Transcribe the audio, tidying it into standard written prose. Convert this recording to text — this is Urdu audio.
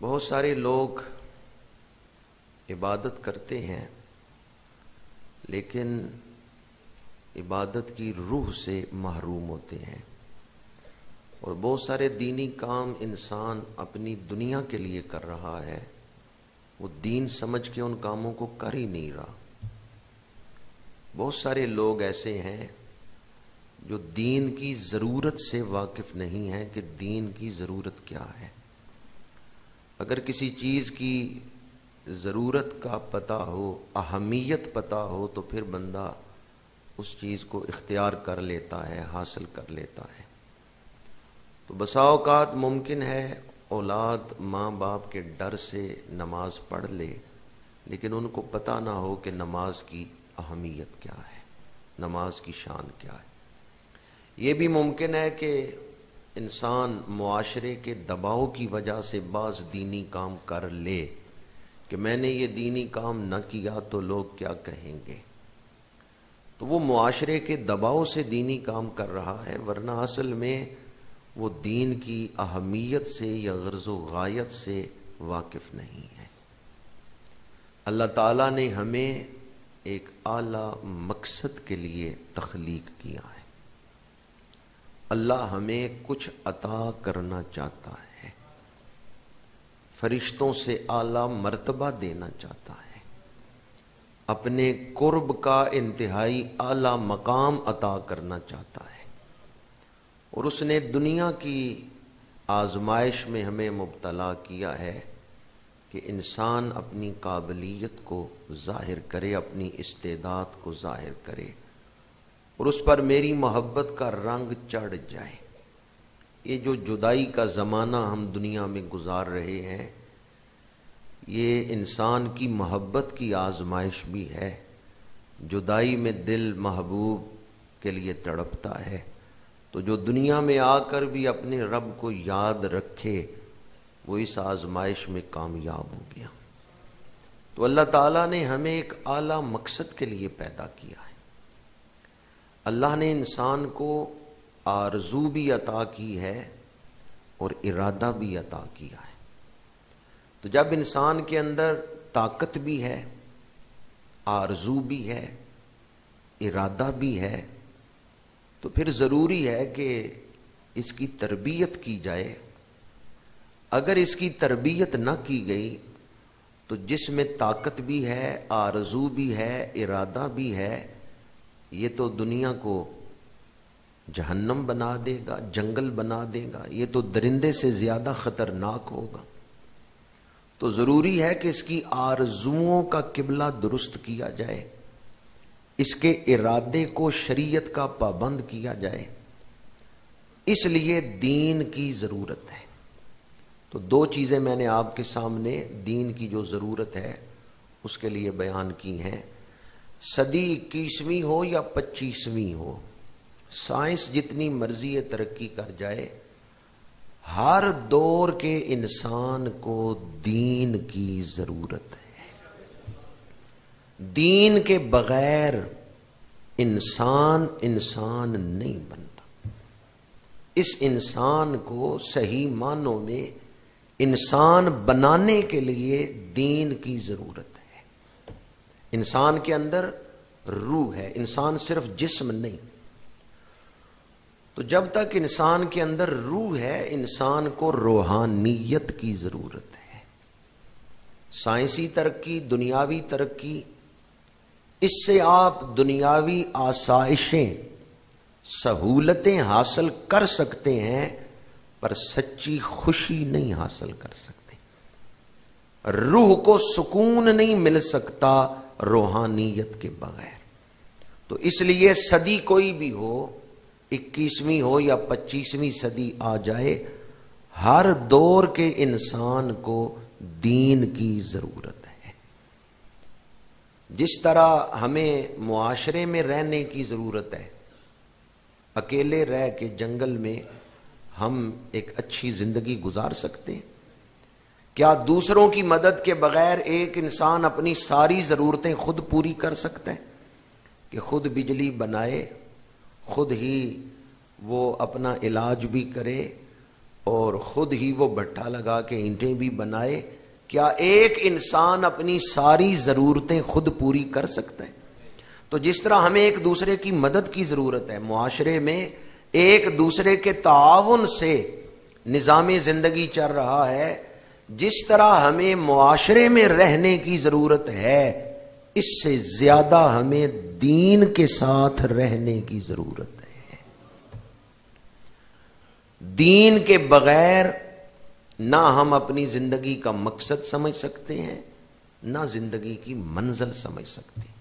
بہت سارے لوگ عبادت کرتے ہیں لیکن عبادت کی روح سے محروم ہوتے ہیں، اور بہت سارے دینی کام انسان اپنی دنیا کے لیے کر رہا ہے، وہ دین سمجھ کے ان کاموں کو کر ہی نہیں رہا۔ بہت سارے لوگ ایسے ہیں جو دین کی ضرورت سے واقف نہیں ہیں کہ دین کی ضرورت کیا ہے۔ اگر کسی چیز کی ضرورت کا پتہ ہو، اہمیت پتہ ہو، تو پھر بندہ اس چیز کو اختیار کر لیتا ہے، حاصل کر لیتا ہے۔ تو بسا اوقات ممکن ہے اولاد ماں باپ کے ڈر سے نماز پڑھ لے، لیکن ان کو پتہ نہ ہو کہ نماز کی اہمیت کیا ہے، نماز کی شان کیا ہے۔ یہ بھی ممکن ہے کہ انسان معاشرے کے دباؤ کی وجہ سے بعض دینی کام کر لے کہ میں نے یہ دینی کام نہ کیا تو لوگ کیا کہیں گے، تو وہ معاشرے کے دباؤ سے دینی کام کر رہا ہے، ورنہ اصل میں وہ دین کی اہمیت سے یا غرض و غایت سے واقف نہیں ہے۔ اللہ تعالیٰ نے ہمیں ایک اعلیٰ مقصد کے لیے تخلیق کیا ہے۔ اللہ ہمیں کچھ عطا کرنا چاہتا ہے، فرشتوں سے اعلیٰ مرتبہ دینا چاہتا ہے، اپنے قرب کا انتہائی اعلیٰ مقام عطا کرنا چاہتا ہے، اور اس نے دنیا کی آزمائش میں ہمیں مبتلا کیا ہے کہ انسان اپنی قابلیت کو ظاہر کرے، اپنی استعداد کو ظاہر کرے، اور اس پر میری محبت کا رنگ چڑھ جائے۔ یہ جو جدائی کا زمانہ ہم دنیا میں گزار رہے ہیں، یہ انسان کی محبت کی آزمائش بھی ہے۔ جدائی میں دل محبوب کے لیے تڑپتا ہے، تو جو دنیا میں آ کر بھی اپنے رب کو یاد رکھے وہ اس آزمائش میں کامیاب ہو گیا۔ تو اللہ تعالیٰ نے ہمیں ایک اعلیٰ مقصد کے لیے پیدا کیا ہے۔ اللہ نے انسان کو آرزو بھی عطا کی ہے اور ارادہ بھی عطا کیا ہے۔ تو جب انسان کے اندر طاقت بھی ہے، آرزو بھی ہے، ارادہ بھی ہے، تو پھر ضروری ہے کہ اس کی تربیت کی جائے۔ اگر اس کی تربیت نہ کی گئی تو جس میں طاقت بھی ہے، آرزو بھی ہے، ارادہ بھی ہے، یہ تو دنیا کو جہنم بنا دے گا، جنگل بنا دے گا، یہ تو درندے سے زیادہ خطرناک ہوگا۔ تو ضروری ہے کہ اس کی آرزوؤں کا قبلہ درست کیا جائے، اس کے ارادے کو شریعت کا پابند کیا جائے۔ اس لیے دین کی ضرورت ہے۔ تو دو چیزیں میں نے آپ کے سامنے دین کی جو ضرورت ہے اس کے لیے بیان کی ہیں۔ صدی 21ویں ہو یا 25ویں ہو، سائنس جتنی مرضی ترقی کر جائے، ہر دور کے انسان کو دین کی ضرورت ہے۔ دین کے بغیر انسان نہیں بنتا۔ اس انسان کو صحیح معنوں میں انسان بنانے کے لیے دین کی ضرورت ہے۔ انسان کے اندر روح ہے، انسان صرف جسم نہیں۔ تو جب تک انسان کے اندر روح ہے، انسان کو روحانیت کی ضرورت ہے۔ سائنسی ترقی، دنیاوی ترقی، اس سے آپ دنیاوی آسائشیں، سہولتیں حاصل کر سکتے ہیں، پر سچی خوشی نہیں حاصل کر سکتے۔ روح کو سکون نہیں مل سکتا روحانیت کے بغیر۔ تو اس لیے صدی کوئی بھی ہو، 21ویں ہو یا 25ویں صدی آ جائے، ہر دور کے انسان کو دین کی ضرورت ہے۔ جس طرح ہمیں معاشرے میں رہنے کی ضرورت ہے، اکیلے رہ کے جنگل میں ہم ایک اچھی زندگی گزار سکتے ہیں؟ کیا دوسروں کی مدد کے بغیر ایک انسان اپنی ساری ضرورتیں خود پوری کر سکتا ہے؟ کہ خود بجلی بنائے، خود ہی وہ اپنا علاج بھی کرے اور خود ہی وہ بھٹا لگا کے اینٹیں بھی بنائے، کیا ایک انسان اپنی ساری ضرورتیں خود پوری کر سکتا ہے؟ تو جس طرح ہمیں ایک دوسرے کی مدد کی ضرورت ہے، معاشرے میں ایک دوسرے کے تعاون سے نظام زندگی چل رہا ہے، جس طرح ہمیں معاشرے میں رہنے کی ضرورت ہے، اس سے زیادہ ہمیں دین کے ساتھ رہنے کی ضرورت ہے۔ دین کے بغیر نہ ہم اپنی زندگی کا مقصد سمجھ سکتے ہیں، نہ زندگی کی منزل سمجھ سکتے ہیں۔